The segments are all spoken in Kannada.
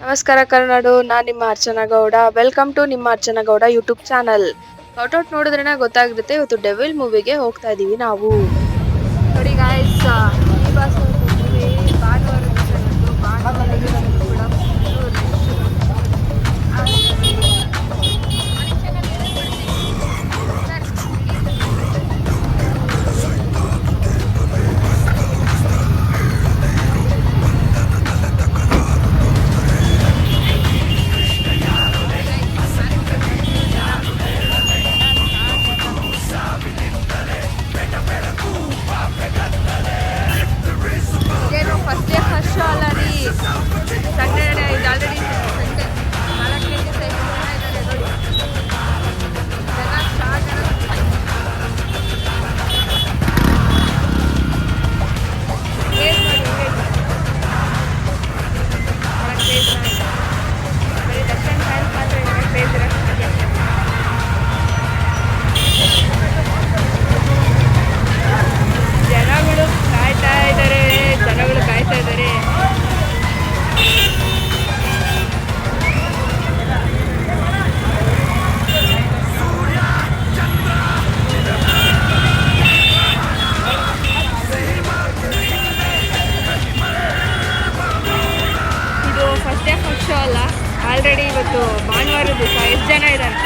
ನಮಸ್ಕಾರ ಕರ್ನಾಡು, ನಾನು ನಿಮ್ಮ ಅರ್ಚನಾ ಗೌಡ. ವೆಲ್ಕಮ್ ಟು ನಿಮ್ಮ Archana Gowda YouTube channel. Out ನೋಡಿದ್ರೆ ಗೊತ್ತಾಗಿರುತ್ತೆ, ಇವತ್ತು ಡೆವಿಲ್ ಮೂವಿಗೆ ಹೋಗ್ತಾ ಇದೀವಿ ನಾವು. ನೋಡಿ ಗಾಯ್ಸ್, ಈ ಬಸ್ ಮೂವಿ ಭಾನುವಾರ ಕೂಡ ಫಸ್ಟ್ ಡೇ ಫಸ್ಟ್ ಶೋ ಅಲ್ಲ ರೀ. ಸಂಡೇ ಇದು ಆಲ್ರೆಡಿ ಸಂಡೇ 4 ದಿವಸ ಇದ್ದಾರೆ ನೋಡಿ. ಜನ ಸ್ಟಾರ್ಟ್ ಬರೀ ದರ್ಶನ್ ಫ್ಯಾನ್ಸ್ ಮಾತ್ರ ಕ್ರೇಜ್ ಇರೋದು. ಜನಗಳು ಕಾಯ್ತಾ ಇದ್ದಾರೆ. ಇದು ಫಸ್ಟ್ ಡೇ ಫಸ್ಟ್ ಶೋ ಅಲ್ಲ, ಆಲ್ರೆಡಿ ಇವತ್ತು ಭಾನುವಾರ ದಿವಸ ಎಷ್ಟು ಜನ ಇದ್ದಾರೆ.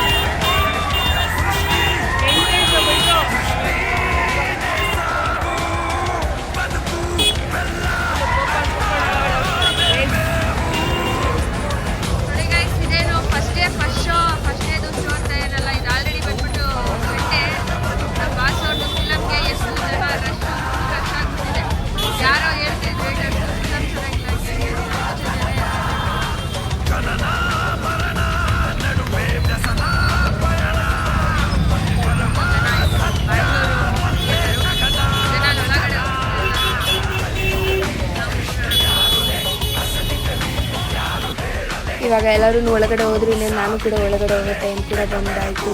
ಇವಾಗ ಎಲ್ಲರೂ ಒಳಗಡೆ ಹೋದ್ರಿ, ನಾನು ಕೂಡ ಒಳಗಡೆ ಹೋಗೋ ಟೈಮ್ ಕೂಡ ಬಂದಾಯಿತು.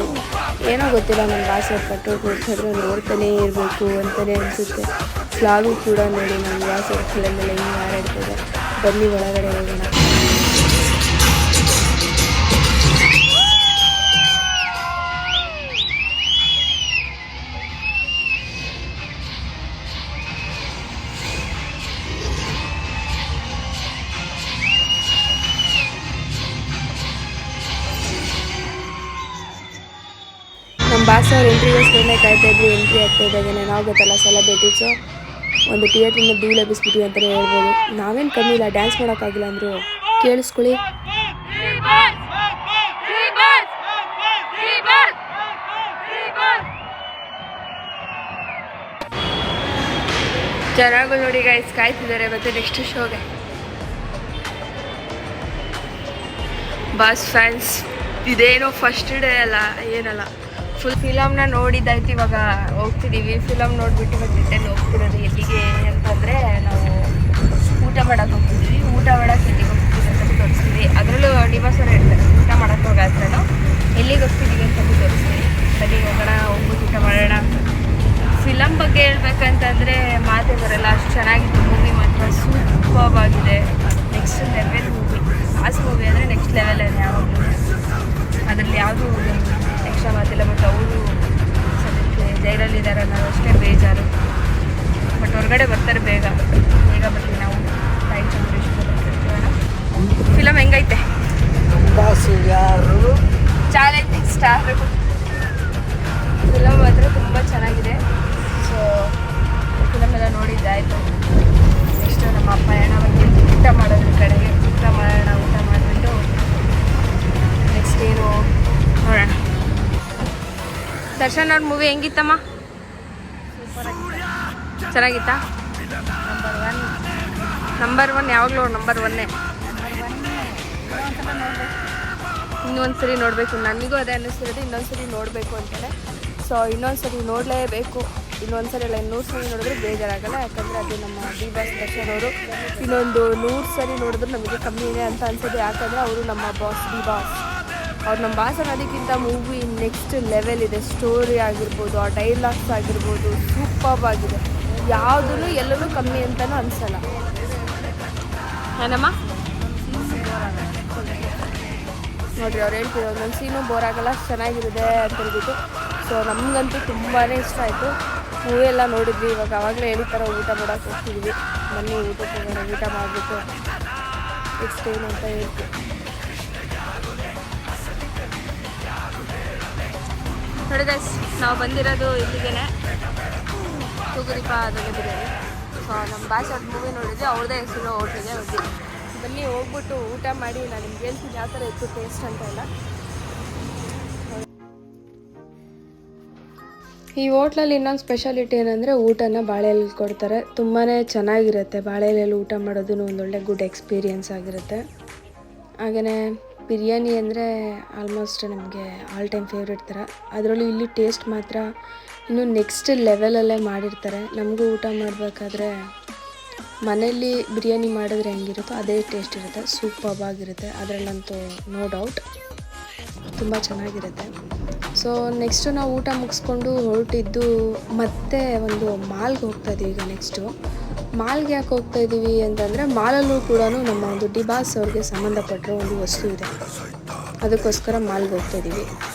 ಏನೋ ಗೊತ್ತಿಲ್ಲ, ನನ್ನ ಭಾಷೆ ಪೆಟ್ರೋಲ್ ಕೊಡ್ಸಿದ್ರೆ ನೋಡ್ತಾನೇ ಇರಬೇಕು ಅಂತಲೇ ಅನಿಸುತ್ತೆ. ಫ್ಲಾಗು ಕೂಡ ನೋಡಿ, ನನ್ನ ಭಾಷೆ ಫಿಲಮೆಲ್ಲ ಹಿಂಗೆ ಹಾರಾಡ್ತಿದೆ. ಬನ್ನಿ ಒಳಗಡೆ ಹೋಗೋಣ. ನಮ್ಮ ಬಾಸ್ ಅವ್ರು ಎಂಟ್ರಿಗೋಸ್ಕರನೇ ಕಾಯ್ತಾ ಇದ್ವಿ. ಎಂಟ್ರಿ ಆಗ್ತಾ ಇದ್ದಾಗೇನೆ ನಾವು ಗೊತ್ತಲ್ಲ ಸೆಲೆಬ್ರಿಟೀಸು ಒಂದು ಥಿಯೇಟ್ರನ್ನ ಧೂಳು ಎಬ್ಬಿಸ್ಬಿಟ್ವಿ ಅಂತಲೇ ಹೇಳ್ಬೋದು. ನಾವೇನು ಕಮ್ಮಿ ಇಲ್ಲ, ಡ್ಯಾನ್ಸ್ ಮಾಡೋಕ್ಕಾಗಿಲ್ಲ ಅಂದರು. ಕೇಳಿಸ್ಕೊಳ್ಳಿ. ಚೆನ್ನಾಗೂ ನೋಡಿ ಗೈಸ್, ಕಾಯ್ತಿದ್ದಾರೆ ಮತ್ತೆ ನೆಕ್ಸ್ಟ್ ಶೋಗೆ. ಬಾಸ್ ಫ್ಯಾನ್ಸ್ ಇದೇನೋ ಫಸ್ಟ್ ಡೇ ಅಲ್ಲ, ಏನಲ್ಲ, ಫುಲ್ ಫಿಲಮ್ನ ನೋಡಿದ್ದಾಯ್ತು. ಇವಾಗ ಹೋಗ್ತಿದ್ದೀವಿ. ಫಿಲಮ್ ನೋಡಿಬಿಟ್ಟು ಇವಾಗ ರಿಟರ್ನ್ ಹೋಗ್ತಿರೋದು. ಎಲ್ಲಿಗೆ ಅಂತಂದರೆ ನಾವು ಊಟ ಮಾಡೋಕ್ಕೆ ಹೋಗ್ತಿದ್ದೀವಿ. ಊಟ ಮಾಡೋಕ್ಕೆ ಎಲ್ಲಿಗೆ ಹೋಗ್ತಿದ್ದೀವಿ ಅಂತ ತೋರಿಸ್ತೀವಿ. ಅದರಲ್ಲೂ ಡಿವೋರ್ಸರ್ ಹೇಳ್ತಾರೆ ಊಟ ಮಾಡೋಕ್ಕೆ ಹೋಗಾದ್ರೂ ಎಲ್ಲಿಗೆ ಹೋಗ್ತಿದ್ದೀವಿ ಅಂತ ತೋರಿಸ್ತೀವಿ. ಬನ್ನಿ ಹೋಗೋಣ, ಹೋಗ್ಬಿಟ್ಟು ಊಟ ಮಾಡೋಣ. ಫಿಲಮ್ ಬಗ್ಗೆ ಹೇಳ್ಬೇಕಂತಂದರೆ ಮಾತೇ ಬರೋಲ್ಲ, ಅಷ್ಟು ಚೆನ್ನಾಗಿತ್ತು. ಮೂವಿ ಮಾತ್ರ ಸೂಪರ್ ಆಗಿದೆ. Next level movie. Fast movie ಅಂದರೆ ನೆಕ್ಸ್ಟ್ ಲೆವೆಲ್ ಅದು ಯಾವಾಗಲೂ. ಅದರಲ್ಲಿ ಯಾವುದೂ ಎಕ್ಸ್ಟ್ರಾ ಮಾತಿಲ್ಲ. ಬಟ್ ಅವರು ಸದ್ಯಕ್ಕೆ ಜೈಲಲ್ಲಿದ್ದಾರೆ ಅನ್ನೋದು ಅಷ್ಟೇ ಬೇಜಾರು. ಬಟ್ ಹೊರಗಡೆ ಬರ್ತಾರೆ ಬೇಗ ಬರ್ತೀವಿ ನಾವು. ತಾಯಿ ಚಂದ್ರೇಶ್ವರ ಫಿಲಮ್ ಹೆಂಗೈತೆ? Challenge star. ಫಿಲಮ್ ಮಾತ್ರ ತುಂಬ ಚೆನ್ನಾಗಿದೆ. ಸೊ ಫಿಲಮೆಲ್ಲ ನೋಡಿದ್ದಾಯಿತು. ನೆಕ್ಸ್ಟು ನಮ್ಮ ಪಯಣ ಬಂದು ಊಟ ಮಾಡೋದ್ರ ಕಡೆಗೆ. ಊಟ ಮಾಡೋಣ. ಊಟ ಮಾಡಿಬಿಟ್ಟು ನೆಕ್ಸ್ಟ್ ಏನು ನೋಡೋಣ. ದರ್ಶನ್ ಅವ್ರ ಮೂವಿ ಹೆಂಗಿತ್ತಮ್ಮ? ಚೆನ್ನಾಗಿತ್ತಾ? ನಂಬರ್ 1 ಯಾವಾಗಲೂ ನಂಬರ್ 1. ಇನ್ನೊಂದ್ಸರಿ ನೋಡಬೇಕು. ನನಗೂ ಅದೇ ಅನ್ನಿಸ್ತಿರೋದು, ಇನ್ನೊಂದ್ಸರಿ ನೋಡಬೇಕು ಅಂತಲೇ. ಸೊ ಇನ್ನೊಂದ್ಸರಿ ನೋಡಲೇಬೇಕು. ಇನ್ನೊಂದ್ಸರಿ ಇಲ್ಲ, 100 ಸರಿ ನೋಡಿದ್ರೆ ಬೇಜಾರಾಗಲ್ಲ. ಯಾಕಂದರೆ ಅದು ನಮ್ಮ ಡಿ ಬಾಸ್ ದರ್ಶನ್ ಅವರು. ಇನ್ನೊಂದು 100 ಸರಿ ನೋಡಿದ್ರು ನಮಗೆ ಕಮ್ಮಿ ಇದೆ ಅಂತ ಅನ್ಸೋದು. ಯಾಕಂದರೆ ಅವರು ನಮ್ಮ ಬಾಸ್, ಡಿ ಬಾಸ್. ಅವ್ರು ನಮ್ಮ ಬಾಸ್ ಅನ್ನೋದಕ್ಕಿಂತ ಮೂವಿ ನೆಕ್ಸ್ಟ್ ಲೆವೆಲ್ ಇದೆ. ಸ್ಟೋರಿ ಆಗಿರ್ಬೋದು, ಆ ಡೈಲಾಗ್ಸ್ ಆಗಿರ್ಬೋದು, ಸೂಪರ್ ಆಗಿದೆ. ಯಾವುದೂ ಎಲ್ಲರೂ ಕಮ್ಮಿ ಅಂತಲೂ ಅನಿಸಲ್ಲ. ಏನಮ್ಮ? ನೋಡಿರಿ ಅವ್ರು ಹೇಳ್ತಿದ್ರು ಒಂದೊಂದು ಸೀನು ಬೋರ್ ಆಗಲ್ಲ, ಚೆನ್ನಾಗಿರುತ್ತೆ ಅಂತ ಹೇಳ್ಬಿಟ್ಟು. ಸೊ ನಮಗಂತೂ ತುಂಬಾ ಇಷ್ಟ ಆಯಿತು. ಮೂವಿ ಎಲ್ಲ ನೋಡಿದ್ವಿ. ಇವಾಗ ಆವಾಗಲೇ ಹೇಳಿದ ಊಟ ಮಾಡೋಕ್ಕೆ ಹೋಗ್ತಿದ್ವಿ. ಬನ್ನಿ ಊಟಕ್ಕೆ ಹೋಗೋಣ, ಊಟ ಮಾಡಿಬಿಟ್ಟು ನೆಕ್ಸ್ಟ್ ಏನು ಅಂತ ಹೇಳ್ತೀವಿ. ನೋಡಿ ಗೈಸ್, ನಾವು ಬಂದಿರೋದು ಇಲ್ಲಿಗೆ ತೂಗುದೀಪ ಅದಕ್ಕೆ ಬಿರಿಯಾನಿ. ಸೊ ನಮ್ಮ ಭಾಷೆ ಅವ್ರ ಮೂವಿ ನೋಡಿದ್ವಿ, ಅವ್ರದ್ದೇ ಹೆಸರು ಹೋಟ್ಲಿಗೆ ಹೋಗಿದ್ವಿ. ಬನ್ನಿ ಹೋಗ್ಬಿಟ್ಟು ಊಟ ಮಾಡಿ ನಾನು ನಿಮ್ಗೆ ಹೇಳ್ತೀನಿ ಯಾವ ಥರ ಇತ್ತು ಟೇಸ್ಟ್ ಅಂತ ಎಲ್ಲ. ಈ ಹೋಟ್ಲಲ್ಲಿ ಇನ್ನೊಂದು ಸ್ಪೆಷಾಲಿಟಿ ಏನಂದರೆ ಊಟನ ಬಾಳೆಯಲ್ಲಿ ಕೊಡ್ತಾರೆ. ತುಂಬಾ ಚೆನ್ನಾಗಿರುತ್ತೆ. ಬಾಳೆಯಲ್ಲಿ ಊಟ ಮಾಡೋದು ಒಂದೊಳ್ಳೆ ಗುಡ್ ಎಕ್ಸ್ಪೀರಿಯೆನ್ಸ್ ಆಗಿರುತ್ತೆ. ಹಾಗೆಯೇ ಬಿರಿಯಾನಿ ಅಂದರೆ ಆಲ್ಮೋಸ್ಟ್ ನಮಗೆ ಆಲ್ ಟೈಮ್ ಫೇವ್ರೆಟ್ ಥರ. ಅದರಲ್ಲೂ ಇಲ್ಲಿ ಟೇಸ್ಟ್ ಮಾತ್ರ ಇನ್ನೂ ನೆಕ್ಸ್ಟ್ ಲೆವೆಲಲ್ಲೇ ಮಾಡಿರ್ತಾರೆ. ನಮಗೂ ಊಟ ಮಾಡಬೇಕಾದ್ರೆ ಮನೆಯಲ್ಲಿ ಬಿರಿಯಾನಿ ಮಾಡಿದ್ರೆ ಹೆಂಗಿರುತ್ತೋ ಅದೇ ಟೇಸ್ಟ್ ಇರುತ್ತೆ. ಸೂಪರ್ಬಾಗಿರುತ್ತೆ, ಅದರಲ್ಲಂತೂ ನೋ ಡೌಟ್. ತುಂಬ ಚೆನ್ನಾಗಿರುತ್ತೆ. ಸೊ ನೆಕ್ಸ್ಟು ನಾವು ಊಟ ಮುಗಿಸ್ಕೊಂಡು ಹೊರಟಿದ್ದು ಮತ್ತೆ ಒಂದು ಮಾಲ್ಗೆ ಹೋಗ್ತಾಯಿದ್ದೀವಿ. ಈಗ ನೆಕ್ಸ್ಟು ಮಾಲ್ಗೆ ಯಾಕೆ ಹೋಗ್ತಾಯಿದ್ದೀವಿ ಅಂತಂದರೆ ಮಾಲಲ್ಲೂ ಕೂಡ ನಮ್ಮ ಒಂದು ಡಿಬಾಸ್ ಅವ್ರಿಗೆ ಸಂಬಂಧಪಟ್ಟಿರೋ ಒಂದು ವಸ್ತು ಇದೆ, ಅದಕ್ಕೋಸ್ಕರ ಮಾಲ್ಗೆ ಹೋಗ್ತಾಯಿದ್ದೀವಿ.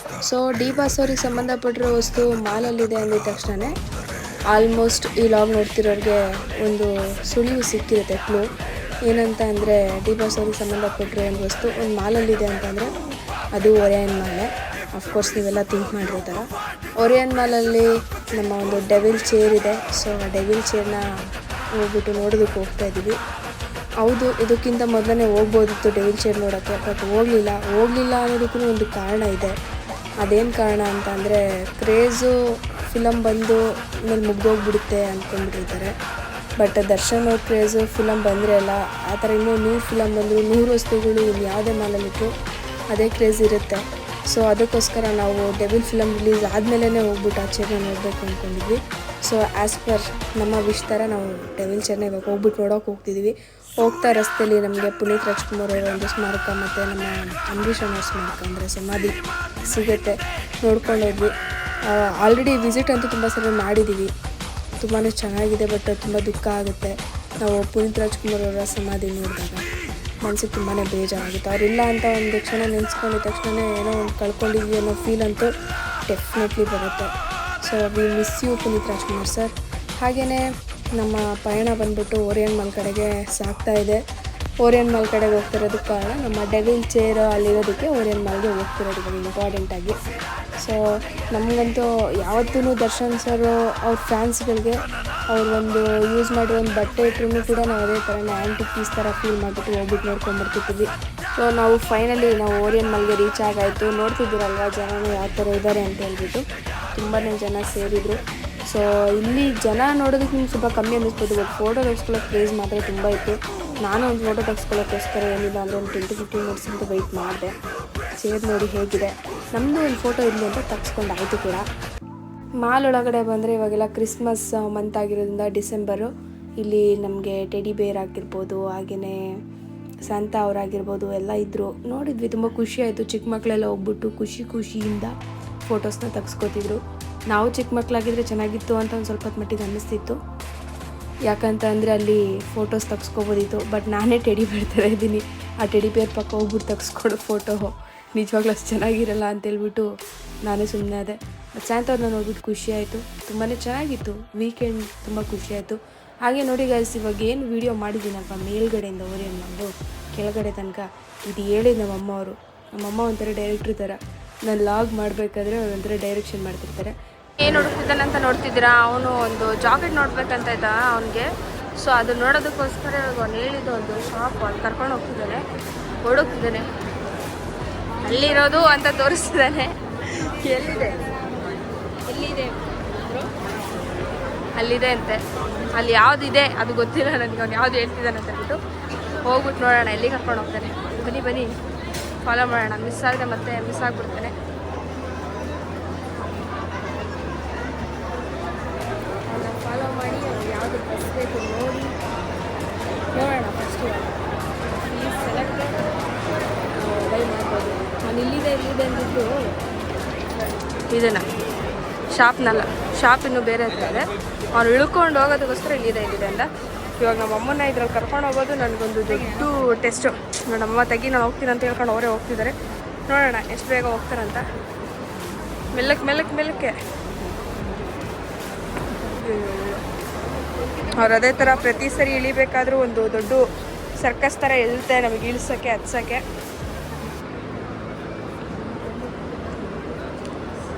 ಸೊ ಡಿಬಾಸ್ ಅವ್ರಿಗೆ ಸಂಬಂಧಪಟ್ಟಿರೋ ವಸ್ತು ಮಾಲಲ್ಲಿದೆ ಅಂದಿದ ತಕ್ಷಣ ಆಲ್ಮೋಸ್ಟ್ ಈ ಲಾಗ್ ನೋಡ್ತಿರೋರಿಗೆ ಒಂದು ಸುಳಿವು ಸಿಕ್ಕಿರುತ್ತೆ, ಕ್ಲೂ ಏನಂತ ಅಂದರೆ ಡಿಬಾಸ್ ಅವ್ರಿಗೆ ಸಂಬಂಧಪಟ್ಟಿರೋ ಒಂದು ವಸ್ತು ಒಂದು ಮಾಲಲ್ಲಿದೆ ಅಂತಂದರೆ ಅದು ಒರಿಯನ್ ಮಾಲೆ. ಅಫ್ಕೋರ್ಸ್ ನೀವೆಲ್ಲ ಥಿಂಕ್ ಮಾಡಿರೋ ಥರ ಒರಿಯನ್ ಮಾಲಲ್ಲಿ ನಮ್ಮ ಒಂದು ಡೆವಿಲ್ ಚೇರ್ ಇದೆ. ಸೊ ಆ ಡೆವಿಲ್ ಚೇರ್ನ ಹೋಗ್ಬಿಟ್ಟು ನೋಡೋದಕ್ಕೆ ಹೋಗ್ತಾಯಿದ್ದೀವಿ. ಹೌದು, ಇದಕ್ಕಿಂತ ಮೊದಲೇ ಹೋಗ್ಬೋದಿತ್ತು ಡೆವಿಲ್ ಚೇರ್ ನೋಡೋಕ್ಕೆ, ಬಟ್ ಹೋಗಲಿಲ್ಲ ಅನ್ನೋದಕ್ಕೂ ಒಂದು ಕಾರಣ ಇದೆ. ಅದೇನು ಕಾರಣ ಅಂತ ಅಂದರೆ ಕ್ರೇಜು ಫಿಲಮ್ ಬಂದು ಮೇಲೆ ಮುಗ್ದೋಗ್ಬಿಡುತ್ತೆ ಅಂದ್ಕೊಂಡ್ಬಿಟ್ಟಿರ್ತಾರೆ. ಬಟ್ ದರ್ಶನ್ ಅವ್ರ ಕ್ರೇಜು ಫಿಲಮ್ ಬಂದರೆ ಅಲ್ಲ, ಆ ಥರ ಇನ್ನೂ 100 ಫಿಲಮ್ ಬಂದರು 100 ವಸ್ತುಗಳು ಇನ್ನು ಯಾವುದೇ ಮಾಲಲ್ಲಿಟ್ಟು ಅದೇ ಕ್ರೇಜ್ ಇರುತ್ತೆ. ಸೊ ಅದಕ್ಕೋಸ್ಕರ ನಾವು ಡೆವಿಲ್ ಫಿಲಮ್ ರಿಲೀಸ್ ಆದಮೇಲೆ ಹೋಗ್ಬಿಟ್ಟು ಆ ಚೇರ್ನ ನೋಡಬೇಕು ಅಂದ್ಕೊಂಡಿದ್ವಿ. ಸೊ ಆ್ಯಸ್ ಪರ್ ನಮ್ಮ ವಿಶ್ ಥರ ನಾವು ಡೆವಿಲ್ ಚೇರ್ನ ಇವಾಗ ಹೋಗ್ಬಿಟ್ಟು ನೋಡೋಕೆ ಹೋಗ್ತಿದ್ದೀವಿ. ಹೋಗ್ತಾ ರಸ್ತೆಯಲ್ಲಿ ನಮಗೆ ಪುನೀತ್ ರಾಜ್ಕುಮಾರ್ ಅವರ ಒಂದು ಸ್ಮಾರಕ ಮತ್ತು ನಮ್ಮ ಅಂಬರೀಷ್ ಅನ್ನೋ ಸ್ಮಾರಕ ಅಂದರೆ ಸಮಾಧಿ ಸಿಗುತ್ತೆ, ನೋಡ್ಕೊಂಡು ಹೋದ್ವಿ. ಆಲ್ರೆಡಿ ವಿಸಿಟ್ ಅಂತೂ ತುಂಬ ಸಲ ಮಾಡಿದ್ದೀವಿ, ತುಂಬಾ ಚೆನ್ನಾಗಿದೆ. ಬಟ್ ತುಂಬ ದುಃಖ ಆಗುತ್ತೆ ನಾವು ಪುನೀತ್ ರಾಜ್ಕುಮಾರ್ ಅವರ ಸಮಾಧಿ ನೋಡಿದಾಗ. ಮನಸ್ಸಿಗೆ ತುಂಬಾ ಬೇಜಾರಾಗುತ್ತೆ. ಅವರಿಲ್ಲ ಅಂತ ಒಂದು ಕ್ಷಣ ನೆನೆಸ್ಕೊಂಡಿದ ತಕ್ಷಣ ಏನೋ ಒಂದು ಕಳ್ಕೊಂಡಿದ್ವಿ ಅನ್ನೋ ಫೀಲ್ ಅಂತೂ ಡೆಫಿನೆಟ್ಲಿ ಬರುತ್ತೆ. So we miss you Puneeth Rajkumar sir. ಹಾಗೆಯೇ ನಮ್ಮ ಪಯಣ ಬಂದುಬಿಟ್ಟು ಓರಿಯನ್ ಮಾಲ್ ಕಡೆಗೆ ಸಾಗ್ತಾ ಇದೆ. ಓರಿಯನ್ ಮಾಲ್ ಕಡೆಗೆ ಹೋಗ್ತಿರೋದಕ್ಕೆ ಕಾರಣ ನಮ್ಮ ಡೆವಿಲ್ ಚೇರ್ ಅಲ್ಲಿರೋದಕ್ಕೆ ಓರಿಯನ್ ಮಾಲ್ಗೆ ಹೋಗ್ತಿರೋದು ಇವಾಗ ಇಂಪಾರ್ಟೆಂಟಾಗಿ. ಸೊ ನಮಗಂತೂ ಯಾವತ್ತೂ ದರ್ಶನ್ ಸರ್ ಅವ್ರ ಫ್ಯಾನ್ಸ್ಗಳಿಗೆ ಅವ್ರು ಒಂದು ಯೂಸ್ ಮಾಡಿರೋ ಒಂದು ಬಟ್ಟೆ ಇಟ್ಟರೂ ಕೂಡ ನಾವು ಅದೇ ಥರನೇ ಆ್ಯಂಟಿಕ್ ಪೀಸ್ ಥರ ಫೀಲ್ ಮಾಡಿಬಿಟ್ಟು ಹೋಗ್ಬಿಟ್ಟು ನೋಡ್ಕೊಂಡ್ಬರ್ತಿದ್ವಿ. ಸೊ ನಾವು ಫೈನಲಿ ಓರಿಯನ್ ಮಾಲ್ಗೆ ರೀಚ್ ಆಗಾಯಿತು. ನೋಡ್ತಿದ್ದೀರಲ್ವ ಜನನೂ ಯಾವ ಥರ ಇದ್ದಾರೆ ಅಂತ ಹೇಳ್ಬಿಟ್ಟು ತುಂಬಾ ಜನ ಸೇರಿದರು. ಸೊ ಇಲ್ಲಿ ಜನ ನೋಡೋದಕ್ಕೆ ನಿಮ್ಗೆ ಸ್ವಲ್ಪ ಕಮ್ಮಿ ಅನ್ನಿಸ್ಬೋದು, ಬಟ್ ಫೋಟೋ ತೆಗೆಸ್ಕೊಳ್ಳೋ ಕ್ರೇಜ್ ಮಾತ್ರ ತುಂಬ ಇತ್ತು. ನಾನು ಒಂದು ಫೋಟೋ ತೆಗೆಸ್ಕೊಳ್ಳೋಕ್ಕೋಸ್ಕರ ಏನಿಲ್ಲ ಅಂದರೆ ಒಂದು 10-15 ಮಿನಿಟ್ಸ್ ಅಂತ ವೆಯ್ಟ್ ಮಾಡಿದೆ. ಚೇರ್ ನೋಡಿ ಹೇಗಿದೆ, ನಮ್ಮದು ಒಂದು ಫೋಟೋ ಇರಲಿ ಅಂತ ತೆಗೆಸ್ಕೊಂಡಾಯಿತು ಕೂಡ. ಮಾಲ್ ಒಳಗಡೆ ಬಂದರೆ ಇವಾಗೆಲ್ಲ ಕ್ರಿಸ್ಮಸ್ ಮಂತ್ ಆಗಿರೋದ್ರಿಂದ ಡಿಸೆಂಬರು, ಇಲ್ಲಿ ನಮಗೆ ಟೆಡಿ ಬೇರ್ ಆಗಿರ್ಬೋದು, ಹಾಗೆಯೇ ಸಂತ ಅವರಾಗಿರ್ಬೋದು ಎಲ್ಲ ಇದ್ದರು. ನೋಡಿದ್ವಿ, ತುಂಬ ಖುಷಿ ಆಯಿತು. ಚಿಕ್ಕ ಮಕ್ಕಳೆಲ್ಲ ಹೋಗ್ಬಿಟ್ಟು ಖುಷಿಯಿಂದ ಫೋಟೋಸ್ನ ತೆಗೆಸ್ಕೋತಿದ್ರು. ನಾವು ಚಿಕ್ಕ ಮಕ್ಕಳಾಗಿದ್ದರೆ ಚೆನ್ನಾಗಿತ್ತು ಅಂತ ಒಂದು ಸ್ವಲ್ಪ ಮಟ್ಟಿಗೆ ಅನ್ನಿಸ್ತಿತ್ತು, ಯಾಕಂತ ಅಂದರೆ ಅಲ್ಲಿ ಫೋಟೋಸ್ ತೆಗೆಸ್ಕೋಬೋದಿತ್ತು. ಬಟ್ ನಾನೇ ಟೆಡಿ ಬೇರ್ ಥರ ಇದ್ದೀನಿ, ಆ ಟೆಡಿ ಬೇರ್ ಪಕ್ಕ ಹೋಗ್ಬಿಟ್ಟು ತೆಗೆಸ್ಕೊಡೋ ಫೋಟೋ ನಿಜವಾಗ್ಲೂ ಅಷ್ಟು ಚೆನ್ನಾಗಿರಲ್ಲ ಅಂತೇಳ್ಬಿಟ್ಟು ನಾನೇ ಸುಮ್ಮನೆ ಅದೇ. ಬಟ್ ಸಾಯಂಕಾಲ ನೋಡ್ಬಿಟ್ಟು ಖುಷಿ ಆಯಿತು, ತುಂಬಾ ಚೆನ್ನಾಗಿತ್ತು. ವೀಕೆಂಡ್ ತುಂಬ ಖುಷಿ ಆಯಿತು. ಹಾಗೆ ನೋಡಿ ಗೈಸ್, ಇವಾಗ ಏನು ವೀಡಿಯೋ ಮಾಡಿದ್ದೀನಪ್ಪ ಮೇಲ್ಗಡೆಯಿಂದ ಓರಿಯನ್ ಮಾಲು ಕೆಳಗಡೆ ತನಕ, ಇದು ಹೇಳಿದ ನಮ್ಮಮ್ಮ ಒಂಥರ ಡೈರೆಕ್ಟ್ರ್ ಥರ. ನಾನು ಲಾಗ್ ಮಾಡಬೇಕಾದ್ರೆ ಅವ್ರು ಒಂಥರ ಡೈರೆಕ್ಷನ್ ಮಾಡ್ತಿರ್ತಾರೆ. ಏನು ಹುಡುಕಿದ್ದಾನಂತ ನೋಡ್ತಿದ್ದೀರಾ, ಅವನು ಒಂದು ಜಾಕೆಟ್ ನೋಡ್ಬೇಕಂತ ಇದ್ದ ಅವನಿಗೆ. ಸೊ ಅದು ನೋಡೋದಕ್ಕೋಸ್ಕರ ಇವಾಗ ಅವ್ನು ಹೇಳಿದ ಒಂದು ಶಾಪ್ ಅಲ್ಲಿ ಕರ್ಕೊಂಡು ಓಡೋಗ್ತಿದ್ದಾನೆ. ಅಲ್ಲಿರೋದು ಅಂತ ತೋರಿಸ್ತಿದ್ದಾನೆ. ಎಲ್ಲಿದೆ ಅಲ್ಲಿದೆ ಅಂತೆ. ಅಲ್ಲಿ ಯಾವುದಿದೆ ಅದು ಗೊತ್ತಿಲ್ಲ ನನಗೆ, ಅವ್ನು ಯಾವುದು ಹೇಳ್ತಿದ್ದಾನೆ ಅಂತ ಹೇಳ್ಬಿಟ್ಟು ಹೋಗ್ಬಿಟ್ಟು ನೋಡೋಣ ಎಲ್ಲಿ ಕರ್ಕೊಂಡು ಹೋಗ್ತಾನೆ. ಬನ್ನಿ ಫಾಲೋ ಮಾಡೋಣ. ಮಿಸ್ ಆದರೆ ಮತ್ತೆ ಮಿಸ್ ಆಗಿಬಿಡ್ತಾನೆ. ಫಾಲೋ ಮಾಡಿ ಯಾವುದು ಬಸ್ ಬೇಕು ನೋಡಿ ನೋಡೋಣ. ಫಸ್ಟು ಈ ಸೆಲೆಕ್ಟ್ ಬೈ ಮಾಡ್ಬೋದು. ನಾನು ಇಲ್ಲಿದೆ ಅಂದಿದ್ದು ಇದನ್ನು ಶಾಪ್ ಇನ್ನೂ ಬೇರೆ ಹತ್ರ ಇದೆ. ಅವ್ನು ಇಳ್ಕೊಂಡು ಹೋಗೋದಕ್ಕೋಸ್ಕರ ಇಲ್ಲಿದೆ ಅಂತ ಇವಾಗ ನಮ್ಮ ಅಮ್ಮನ ಇದ್ರಲ್ಲಿ ಕರ್ಕೊಂಡು ಹೋಗೋದು ನನಗೊಂದು ದೊಡ್ಡ ಟೆಸ್ಟು. ನಮ್ಮಮ್ಮ ತೆಗಿ ನಾನು ಹೋಗ್ತೀನಿ ಅಂತ ಹೇಳ್ಕೊಂಡು ಅವರೇ ಹೋಗ್ತಿದ್ದಾರೆ. ನೋಡೋಣ ಎಷ್ಟು ಬೇಗ ಹೋಗ್ತಾರಂತ. ಮೆಲ್ಲಕ್ಕೆ ಅವ್ರು ಅದೇ ಥರ ಪ್ರತಿ ಸರಿ ಇಳಿಬೇಕಾದ್ರೂ ಒಂದು ದೊಡ್ಡ ಸರ್ಕಸ್ ಥರ ಇಳುತ್ತೆ ನಮಗೆ ಇಳಿಸೋಕ್ಕೆ ಹತ್ಸೋಕ್ಕೆ.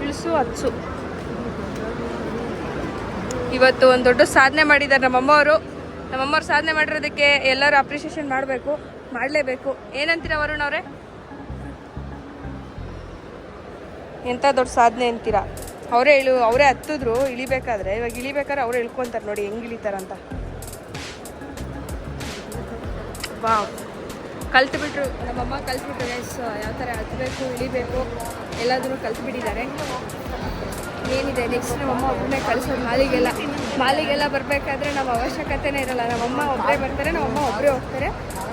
ಇಳಿಸು ಹತ್ಸು. ಇವತ್ತು ಒಂದು ದೊಡ್ಡ ಸಾಧನೆ ಮಾಡಿದ್ದಾರೆ ನಮ್ಮಮ್ಮವರು ಸಾಧನೆ ಮಾಡಿರೋದಕ್ಕೆ ಎಲ್ಲರೂ ಅಪ್ರಿಷಿಯೇಷನ್ ಮಾಡಲೇಬೇಕು. ಏನಂತೀರ ವರುಣ್ ಅವರೇ? ಎಂಥ ದೊಡ್ಡ ಸಾಧನೆ ಅಂತೀರಾ? ಅವರೇ ಹತ್ತಿದ್ರು ಇಳಿಬೇಕಾದ್ರೆ. ಇವಾಗ ಇಳಿಬೇಕಾದ್ರೆ ಅವರೇ ಇಳ್ಕೊತಾರೆ ನೋಡಿ ಹೆಂಗೆ ಇಳಿತಾರಂತ. ವಾವ್, ಕಲ್ತ್ಬಿಟ್ರು ನಮ್ಮಮ್ಮ, ಕಲ್ತ್ಬಿಟ್ರು ಗೈಸ್ ಯಾವ ಥರ ಹತ್ತಬೇಕು ಇಳಿಬೇಕು ಎಲ್ಲಾದರೂ ಕಲ್ತ್ಬಿಟ್ಟಿದ್ದಾರೆ. ಏನಿದೆ ನೆಕ್ಸ್ಟ್ ನಮ್ಮಮ್ಮ ಒಬ್ಬನೇ ಕಳಿಸೋದು ಮಾಲಿಗೆಲ್ಲ ಬರಬೇಕಾದ್ರೆ ನಮ್ಮ ಅವಶ್ಯಕತೆನೇ ಇರಲ್ಲ. ನಮ್ಮಮ್ಮ ಒಬ್ಬರೇ ಬರ್ತಾರೆ, ನಮ್ಮಮ್ಮ ಒಬ್ಬರೇ ಹೋಗ್ತಾರೆ.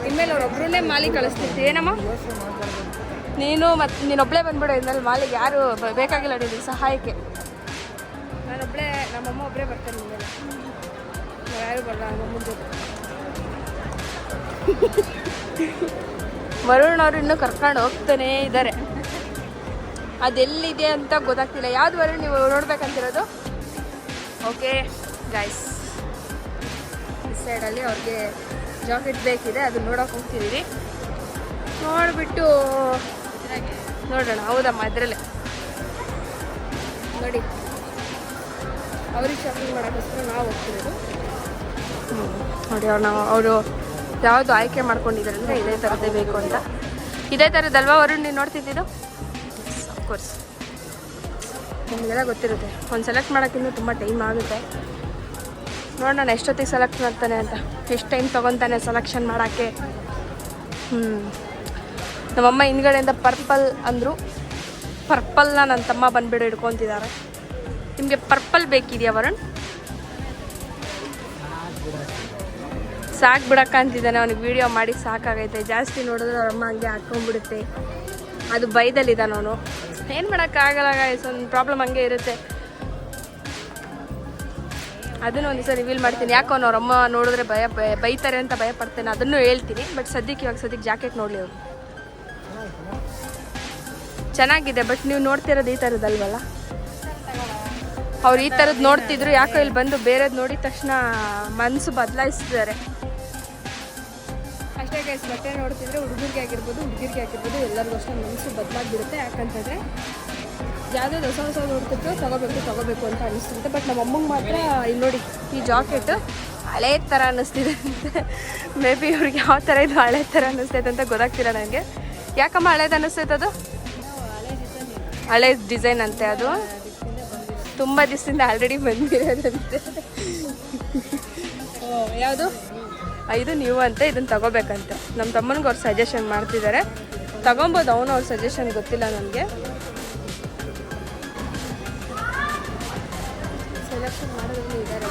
ಇನ್ಮೇಲೆ ಅವ್ರೊಬ್ಬರನ್ನೇ ಮಾಲಿಗೆ ಕಳಿಸ್ತಿರ್ತೀವಿ. ಏನಮ್ಮ ನೀನೊಬ್ಬಳೇ ಬಂದ್ಬಿಡು ಇನ್ಮೇಲೆ ಮಾಲಿಗೆ. ಯಾರು ಬೇಕಾಗಿಲ್ಲ ನಿಮಗೆ ಸಹಾಯಕ್ಕೆ. ನಮ್ಮಮ್ಮ ಒಬ್ಬರೇ ಬರ್ತಾರೆ ಇನ್ಮೇಲೆ, ಯಾರು ಬರಲ್ಲ ನಮ್ಮಮ್ಮನ ಜೊತೆ. ವರುಣ್ ಅವರು ಇನ್ನೂ ಕರ್ಕೊಂಡು ಹೋಗ್ತಾನೇ ಇದ್ದಾರೆ. ಅದೆಲ್ಲಿದೆ ಅಂತ ಗೊತ್ತಾಗ್ತಿಲ್ಲ. ಯಾವ್ದು ವರುಣ್ ನೀವು ನೋಡ್ಬೇಕಂತಿರೋದು? ಓಕೆ ಗೈಸ್, ಈ ಸೈಡಲ್ಲಿ ಅವ್ರಿಗೆ ಜಾಕೆಟ್ ಬೇಕಿದೆ, ಅದನ್ನ ನೋಡೋಕೆ ಹೋಗ್ತಿದ್ದೀವಿ. ನೋಡಿಬಿಟ್ಟು ನೋಡೋಣ. ಹೌದಮ್ಮ, ಅದರಲ್ಲೇ ನೋಡಿ ಅವ್ರಿಗೆ ಶಾಪಿಂಗ್ ಮಾಡೋಕ್ಕೋಸ್ಕರ ನಾವು ಹೋಗ್ತಿರೋದು. ನೋಡಿ ಅವರು ಯಾವುದು ಆಯ್ಕೆ ಮಾಡ್ಕೊಂಡಿದ್ದಾರೆ ಅಂದರೆ ಇದೇ ಥರದ್ದೇ ಬೇಕು ಅಂತ. ಇದೇ ಥರದ್ದಲ್ವಾ ವರುಣ್ ನೀನು ನೋಡ್ತಿದ್ದು? ಅಫ್ಕೋರ್ಸ್ ನಿಮಗೆಲ್ಲ ಗೊತ್ತಿರುತ್ತೆ. ಒಂದು ಸೆಲೆಕ್ಟ್ ಮಾಡೋಕ್ಕಿಂತ ತುಂಬ ಟೈಮ್ ಆಗುತ್ತೆ. ನೋಡೋಣ ಎಷ್ಟೊತ್ತಿಗೆ ಸೆಲೆಕ್ಟ್ ಮಾಡ್ತಾನೆ ಅಂತ, ಎಷ್ಟು ಟೈಮ್ ತೊಗೊತಾನೆ ಸೆಲೆಕ್ಷನ್ ಮಾಡೋಕ್ಕೆ. ನಮ್ಮಮ್ಮ ಹಿಂದ್ಗಡೆಯಿಂದ ಪರ್ಪಲ್ ಅಂದರು. ಪರ್ಪಲ್ನ ನನ್ನ ತಮ್ಮ ಬಂದುಬಿಡು ಹಿಡ್ಕೊತಿದ್ದಾರೆ. ನಿಮಗೆ ಪರ್ಪಲ್ ಬೇಕಿದೆಯಾ ವರುಣ್? ಸಾಕು ಬಿಡಕ್ಕ ಅಂತಿದ್ದಾನೆ. ಅವನಿಗೆ ವೀಡಿಯೋ ಮಾಡಿ ಸಾಕಾಗೈತೆ. ಜಾಸ್ತಿ ನೋಡಿದ್ರೆ ಅವ್ರಮ್ಮ ಹಂಗೆ ಹಾಕ್ಕೊಂಡ್ಬಿಡುತ್ತೆ. ಅದು ಬೈದಲ್ಲಿದ್ದಾನೆ ಅವನು. ಏನು ಮಾಡೋಕ್ಕಾಗಲ್ಲ ಗಾಯ್ಸ್, ಒಂದು ಪ್ರಾಬ್ಲಮ್ ಹಂಗೆ ಇರುತ್ತೆ. ಅದನ್ನು ಒಂದು ದಿವಸ ರಿವೀಲ್ ಮಾಡ್ತೀನಿ. ಯಾಕೆ ಅವ್ರಮ್ಮ ನೋಡಿದ್ರೆ ಬೈತಾರೆ ಅಂತ ಭಯ ಪಡ್ತೇನೆ, ಅದನ್ನು ಹೇಳ್ತೀನಿ. ಬಟ್ ಸದ್ಯಕ್ಕೆ ಜಾಕೆಟ್ ನೋಡಲಿ ಅವರು. ಚೆನ್ನಾಗಿದೆ, ಬಟ್ ನೀವು ನೋಡ್ತಿರೋದು ಈ ಥರದ್ದಲ್ವಲ್ಲ. ಅವ್ರು ಈ ಥರದ್ದು ನೋಡ್ತಿದ್ರು, ಯಾಕೋ ಇಲ್ಲಿ ಬಂದು ಬೇರೆದು ನೋಡಿದ ತಕ್ಷಣ ಮನಸ್ಸು ಬದಲಾಯಿಸ್ತಿದ್ದಾರೆ ಅಷ್ಟೇ ಗೈಸ್. ಬಟ್ಟೆ ನೋಡ್ತಿದ್ರೆ ಹುಡುಗರಿಗೆ ಆಗಿರ್ಬೋದು ಎಲ್ಲರಿಗೂ ಅಷ್ಟೇ ಮನಸ್ಸು ಬದಲಾಗ್ಬಿಡುತ್ತೆ. ಯಾಕಂತಂದರೆ ಯಾವುದೋ ಹೊಸ ನೋಡ್ತಿದ್ರು ತಗೋಬೇಕು ಅಂತ ಅನಿಸ್ತಿರುತ್ತೆ. ಬಟ್ ನಮ್ಮ ಅಮ್ಮಂಗೆ ಮಾತ್ರ ಇಲ್ಲಿ ನೋಡಿ ಈ ಜಾಕೆಟ್ ಹಳೇ ಥರ ಅನ್ನಿಸ್ತಿದೆ ಅಂತೆ. ಮೇ ಬಿ ಇವ್ರಿಗೆ ಯಾವ ಥರ ಇದು ಹಳೆ ಥರ ಅನ್ನಿಸ್ತೈತೆ ಅಂತ ಗೊತ್ತಾಗ್ತಿಲ್ಲ ನನಗೆ. ಯಾಕಮ್ಮ ಹಳೇದು ಅನ್ನಿಸ್ತೈತೆ? ಅದು ಹಳೆ ಡಿಸೈನ್ ಅಂತೆ. ಅದು ತುಂಬ ದಿವಸದಿಂದ ಆಲ್ರೆಡಿ ಬಂದಿರೋದಂತೆ. ಯಾವುದು ಇದು ನೀವು ಅಂತ ಇದನ್ನು ತಗೋಬೇಕಂತೆ. ನಮ್ಮ ತಮ್ಮನಿಗೆ ಅವ್ರು ಸಜೆಷನ್ ಮಾಡ್ತಿದ್ದಾರೆ. ತಗೊಬೋದು ಅವನು, ಅವ್ರ ಸಜೆಷನ್ ಗೊತ್ತಿಲ್ಲ ನನಗೆ. ಸೆಲೆಕ್ಷನ್ ಮಾಡೋದ್ರಲ್ಲಿ ಇದ್ದಾರೆ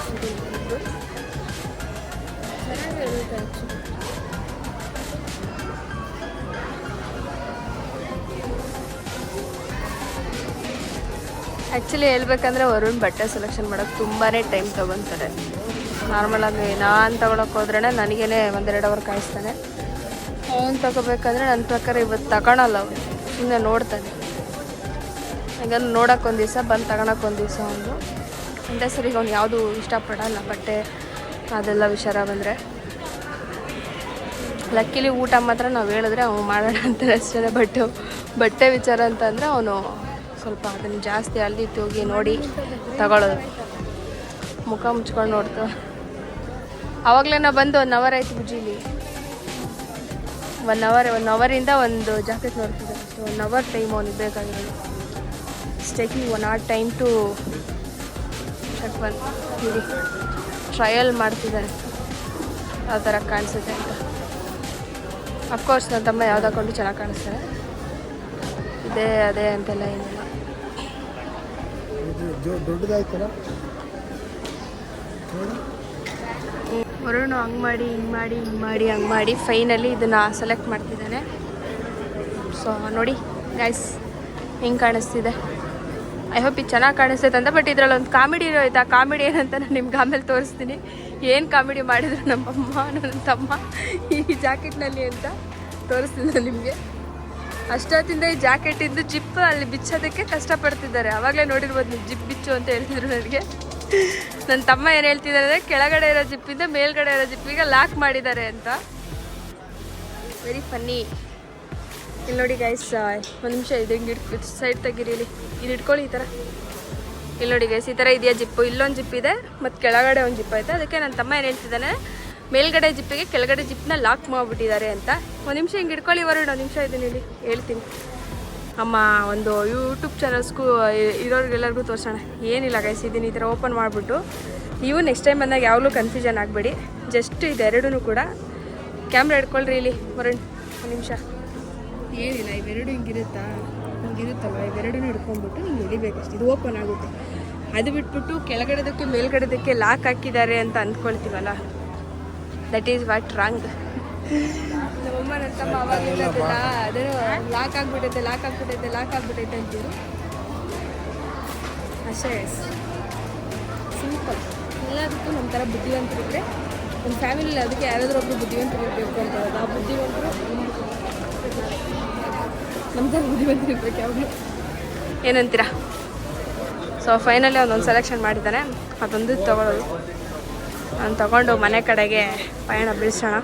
ಚೆನ್ನಾಗಿರುತ್ತೆ. ಆ್ಯಕ್ಚುಲಿ ಹೇಳ್ಬೇಕಂದ್ರೆ ವರುಣ್ ಬಟ್ಟೆ ಸೆಲೆಕ್ಷನ್ ಮಾಡೋಕ್ಕೆ ತುಂಬಾ ಟೈಮ್ ತೊಗೊತಾರೆ. ನಾರ್ಮಲಾಗಿ ನಾನು ತೊಗೊಳಕ್ಕೆ ಹೋದ್ರೇ ನನಗೇ 1-2 ಅವರ್ ಕಾಯಿಸ್ತಾನೆ. ಅವ್ನು ತೊಗೋಬೇಕಂದ್ರೆ ನನ್ನ ಪ್ರಕಾರ ಇವತ್ತು ತಗೊಳಲ್ಲ. ಅವನು ಸುಮ್ಮನೆ ನೋಡ್ತಾನೆ. ಹಂಗಂದ್ರೆ ನೋಡೋಕೆ ಒಂದು ದಿವಸ, ಬಂದು ತಗೊಳಕ್ಕೆ ಒಂದು ದಿವಸ. ಅವನು ಒಂದೇ ಸರಿಗೆ ಅವ್ನು ಯಾವುದು ಇಷ್ಟಪಡಲ್ಲ ಬಟ್ಟೆ ಅದೆಲ್ಲ ವಿಚಾರ ಬಂದರೆ. ಲಕ್ಕಿಲಿ ಊಟ ಮಾತ್ರ ನಾವು ಹೇಳಿದ್ರೆ ಅವನು ಮಾಡೋಣ ಅಂತಾರೆ ಅಷ್ಟೇ. ಬಟ್ಟೆ ವಿಚಾರ ಅಂತಂದರೆ ಅವನು ಸ್ವಲ್ಪ ಅದನ್ನು ಜಾಸ್ತಿ ಅಲ್ಲಿ ಹೋಗಿ ನೋಡಿ ತಗೊಳ್ಳೋದು. ಮುಖ ಮುಚ್ಕೊಂಡು ನೋಡ್ತು. ಆವಾಗಲೇ ನಾವು ಬಂದು 1 ಅವರ್ ಆಯಿತು ಬುಜ್ಜಿಲಿ. 1 ಅವರಿಂದ ಒಂದು ಜಾಕೆಟ್ ನೋಡ್ತಿದ್ದೆ ಅಷ್ಟೇ. 1 ಅವರ್ ಟೈಮ್ ಅವನಿಗೆ ಬೇಕಾಗಿರೋದು. Taking 1 hour time to check ನೋಡಿ ಟ್ರಯಲ್ ಮಾಡ್ತಿದ್ದಾನೆ ಯಾವ ಥರ ಕಾಣಿಸುತ್ತೆ ಅಂತ. ಅಫ್ಕೋರ್ಸ್ ನನ್ನ ತಮ್ಮ ಯಾವ್ದು ಹಾಕೊಂಡು ಚೆನ್ನಾಗಿ ಕಾಣಿಸ್ತಾರೆ. ಅದೇ ಅಂತೆಲ್ಲ ಏನಿಲ್ಲ. ವರುಣ್ ಹಂಗೆ ಮಾಡಿ ಫೈನಲಿ ಇದನ್ನು ಸೆಲೆಕ್ಟ್ ಮಾಡ್ತಿದ್ದಾನೆ. ಸೊ ನೋಡಿ ಗೈಸ್ ಹೆಂಗೆ ಕಾಣಿಸ್ತಿದೆ. ಐ ಹೋಪ್ ಇದು ಚೆನ್ನಾಗಿ ಕಾಣಿಸ್ತೈತೆ ಅಂತ. ಬಟ್ ಇದರಲ್ಲಿ ಒಂದು ಕಾಮಿಡಿ ಇರೋಯ್ತು. ಆ ಕಾಮಿಡಿ ಏನಂತ ನಾನು ನಿಮ್ಗೆ ಆಮೇಲೆ ತೋರಿಸ್ತೀನಿ. ಏನು ಕಾಮಿಡಿ ಮಾಡಿದ್ರು ನಮ್ಮಮ್ಮ ನನ್ನ ತಮ್ಮ ಈ ಜಾಕೆಟ್ನಲ್ಲಿ ಅಂತ ತೋರಿಸ್ತಿದ್ದೆ ನಿಮಗೆ. ಅಷ್ಟೊತ್ತಿಂದ ಈ ಜಾಕೆಟಿಂದು ಜಿಪ್ ಅಲ್ಲಿ ಬಿಚ್ಚೋದಕ್ಕೆ ಕಷ್ಟಪಡ್ತಿದ್ದಾರೆ. ಆವಾಗಲೇ ನೋಡಿರ್ಬೋದು ನೀವು, ಜಿಪ್ ಬಿಚ್ಚು ಅಂತ ಹೇಳ್ತಿದ್ರು ನನಗೆ. ನನ್ನ ತಮ್ಮ ಏನು ಹೇಳ್ತಿದ್ದಾರೆ ಅಂದರೆ ಕೆಳಗಡೆ ಇರೋ ಜಿಪ್ಪಿಂದ ಮೇಲ್ಗಡೆ ಇರೋ ಜಿಪ್ಪಿಗೆ ಲಾಕ್ ಮಾಡಿದ್ದಾರೆ ಅಂತ. Very funny. ಇಲ್ಲಿ ನೋಡಿ ಗೈಸ್, ಒಂದು ನಿಮಿಷ ಇದು ಹಿಂಗೆ ಸೈಡ್ ತೆಗೀರಿ. ಇಲ್ಲಿ ಇಟ್ಕೊಳ್ಳಿ ಈ ಥರ. ಇಲ್ಲಿ ನೋಡಿ ಗೈಸ್, ಈ ಥರ ಇದೆಯಾ ಜಿಪ್ಪು. ಇಲ್ಲೊಂದು ಜಿಪ್ ಇದೆ ಮತ್ತು ಕೆಳಗಡೆ ಒಂದು ಜಿಪ್ ಐತೆ. ಅದಕ್ಕೆ ನನ್ನ ತಮ್ಮ ಏನು ಹೇಳ್ತಿದ್ದಾನೆ, ಮೇಲ್ಗಡೆ ಜಿಪ್ಪಿಗೆ ಕೆಳಗಡೆ ಜಿಪ್ಪನ್ನ ಲಾಕ್ ಮಾಡಿಬಿಟ್ಟಿದ್ದಾರೆ ಅಂತ. ಒಂದು ನಿಮಿಷ ಹಿಂಗೆ ಇಟ್ಕೊಳ್ಳಿ, ಒಂದು ನಿಮಿಷ ಇದನ್ನು ಇಲ್ಲಿ ಹೇಳ್ತೀನಿ. ಅಮ್ಮ ಒಂದು ಯೂಟ್ಯೂಬ್ ಚಾನಲ್ಸ್ಗೂ ಇರೋರಿಗೆಲ್ಲರಿಗೂ ತೋರಿಸೋಣ. ಏನಿಲ್ಲ ಗೈಸ್, ಇದನ್ನು ಈ ಥರ ಓಪನ್ ಮಾಡಿಬಿಟ್ಟು ನೀವು ನೆಕ್ಸ್ಟ್ ಟೈಮ್ ಬಂದಾಗ ಯಾವಾಗಲೂ ಕನ್ಫ್ಯೂಷನ್ ಆಗಬೇಡಿ. ಜಸ್ಟ್ ಇದೆರಡೂ ಕೂಡ ಕ್ಯಾಮ್ರಾ ಇಟ್ಕೊಳ್ರಿ ಇಲ್ಲಿ ಒಂದು ನಿಮಿಷ. ಏನಿಲ್ಲ, ಇವೆರಡು ಹಿಂಗಿರುತ್ತಲ್ಲ, ಇವೆರಡೂ ಹಿಡ್ಕೊಂಡ್ಬಿಟ್ಟು ಹಿಂಗೆ ಹಿಡಿಬೇಕಷ್ಟು. ಇದು ಓಪನ್ ಆಗುತ್ತೆ. ಅದು ಬಿಟ್ಬಿಟ್ಟು ಕೆಳಗಡೆದಕ್ಕೆ ಮೇಲ್ಗಡೆದಕ್ಕೆ ಲಾಕ್ ಹಾಕಿದ್ದಾರೆ ಅಂತ ಅಂದ್ಕೊಳ್ತೀವಲ್ಲ, ದಟ್ ಈಸ್ ವಾಟ್ ರಾಂಗ್. ನಮ್ಮಮ್ಮ ನನ್ನ ತಮ್ಮ ಅವಾಗಿಲ್ಲ ಅದೇ ಲಾಕ್ ಆಗ್ಬಿಟ್ಟೈತೆ ಅಂತೀರು ಅಷ್ಟೇ. ಸಿಂಪಲ್. ಎಲ್ಲದಕ್ಕೂ ನಮ್ಮ ಥರ ಬುದ್ಧಿವಂತರಿದ್ರೆ ಒಂದು ಫ್ಯಾಮಿಲಿಯಲ್ಲಿ ಅದಕ್ಕೆ ಯಾರಾದರೂ ಒಬ್ಬರು ಬುದ್ಧಿವಂತರು ಇರಬೇಕು ಅಂತ ಹೇಳೋದು. ಆ ಬುದ್ಧಿವಂತರು ನಮ್ಮ ಥರ ಬುದ್ಧಿವಂತರು ಇರಬೇಕು ಯಾವಾಗಲೂ. ಏನಂತೀರಾ? ಸೊ ಫೈನಲಿ ಒಂದೊಂದು ಸೆಲೆಕ್ಷನ್ ಮಾಡಿದ್ದಾನೆ, ಅದೊಂದು ತೊಗೊಳ್ಳೋದು. ನಾನು ತೊಗೊಂಡು ಮನೆ ಕಡೆಗೆ ಪಯಣ ಬೆಳೆಸೋಣ.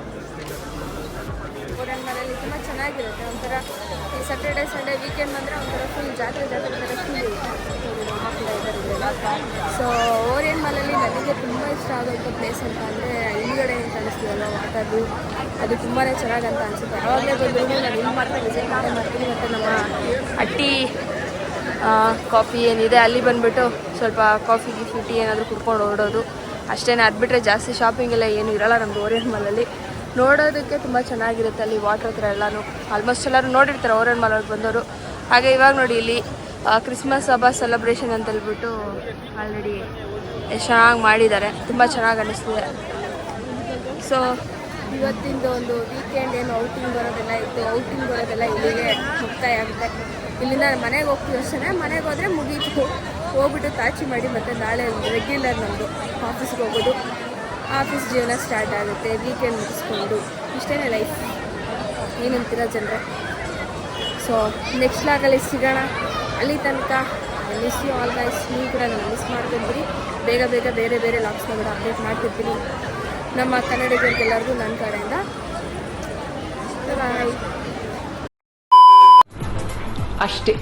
ಮನೆಯಲ್ಲಿ ತುಂಬ ಚೆನ್ನಾಗಿರುತ್ತೆ. ಒಂಥರ ಈ ಸ್ಯಾಟರ್ಡೆ ಸಂಡೇ ವೀಕೆಂಡ್ ಬಂದರೆ ಒಂಥರ ಫುಲ್ ಜಾತ್ರೆ ಥರ ಫೀಲ್ ಸೊ ಓರಿಯನ್ ಮಾಲಲ್ಲಿ ನನಗೆ ತುಂಬ ಇಷ್ಟ ಆಗೋಂಥ ಪ್ಲೇಸ್ ಅಂತ ಅಂದರೆ ಹಿಂದ್ಗಡೆ ಏನು ಕಾಣಿಸ್ತೀವಲ್ಲ ವಾಟರ್ ವ್ಯೂ, ಅದು ತುಂಬಾ ಚೆನ್ನಾಗಂತ ಅನಿಸುತ್ತೆ. ಆವಾಗಲೇ ಬಂದರೂ ನಾನು ಇಲ್ಲಿ ಮಾತ್ರ ವಿಸಿಟ್ ಮಾಡ್ತೀನಿ. ಮತ್ತು ನಮ್ಮ ಅಟ್ಟಿ ಕಾಫಿ ಏನಿದೆ ಅಲ್ಲಿ ಬಂದುಬಿಟ್ಟು ಸ್ವಲ್ಪ ಕಾಫಿ ಟೀ ಏನಾದರೂ ಕುಡ್ಕೊಂಡು ಹೊರಡೋದು ಅಷ್ಟೇ. ಅದು ಬಿಟ್ಟರೆ ಜಾಸ್ತಿ ಶಾಪಿಂಗ್ ಎಲ್ಲ ಏನೂ ಇರೋಲ್ಲ ನಮ್ಮದು ಓರಿಯನ್ ಮಾಲಲ್ಲಿ. ನೋಡೋದಕ್ಕೆ ತುಂಬ ಚೆನ್ನಾಗಿರುತ್ತೆ. ಅಲ್ಲಿ ವಾಟರ್ ಹತ್ರ ಎಲ್ಲನೂ ಆಲ್ಮೋಸ್ಟ್ ಎಲ್ಲರೂ ನೋಡಿರ್ತಾರೆ ಓರಿಯನ್ ಮಾಲಲ್ಲಿ ಬಂದವರು. ಹಾಗೆ ಇವಾಗ ನೋಡಿ ಇಲ್ಲಿ ಕ್ರಿಸ್ಮಸ್ ಹಬ್ಬ ಸೆಲೆಬ್ರೇಷನ್ ಅಂತ ಹೇಳ್ಬಿಟ್ಟು ಆಲ್ರೆಡಿ ಎಷ್ಟು ಚೆನ್ನಾಗಿ ಮಾಡಿದ್ದಾರೆ. ತುಂಬ ಚೆನ್ನಾಗಿ ಅನ್ನಿಸ್ತಿದೆ. ಸೊ ಇವತ್ತಿಂದು ಒಂದು ವೀಕೆಂಡ್ ಏನು ಔಟಿಂಗ್ ಬರೋದೆಲ್ಲ ಇಲ್ಲಿಗೆ ಮುಕ್ತಾಯ ಆಗುತ್ತೆ. ಇಲ್ಲಿಂದ ಮನೆಗೆ ಹೋಗ್ತೀವಿ ಅಷ್ಟೇ. ಮನೆಗೆ ಹೋದರೆ ಮುಗೀತು, ಹೋಗ್ಬಿಟ್ಟು ತಾಚಿ ಮಾಡಿ ಮತ್ತು ನಾಳೆ ರೆಗ್ಯುಲರ್ ನಮ್ಮದು ಆಫೀಸ್ಗೆ ಹೋಗೋದು. ಆಫೀಸ್ ಜೀವನ ಸ್ಟಾರ್ಟ್ ಆಗುತ್ತೆ. ವೀಕೆಂಡ್ ಮುಗಿಸ್ಕೊಂಡು ಇಷ್ಟೇ ಲೈಫ್. ಏನಂತೀರ ಜನರೇ? ಸೊ ನೆಕ್ಸ್ಟ್ ಲಾಗಲ್ಲಿ ಸಿಗೋಣ. ಅಲ್ಲಿ ತನಕ ಮಿಸ್ ಯು ಆಲ್ ಗೈಸ್. ನೀವು ಕೂಡ ನಾನು ಮಿಸ್ ಮಾಡ್ತಿರ್ತೀರಿ. ಬೇಗ ಬೇರೆ ಲಾಗ್ಸ್ನ ಕೂಡ ಅಪ್ಡೇಟ್ ಮಾಡ್ತಿರ್ತೀನಿ ನಮ್ಮ ಕನ್ನಡಿಗರಿಗೆಲ್ಲರಿಗೂ ನನ್ನ ಕಡೆಯಿಂದ. ಬಾಯ್. ಅಷ್ಟೇ.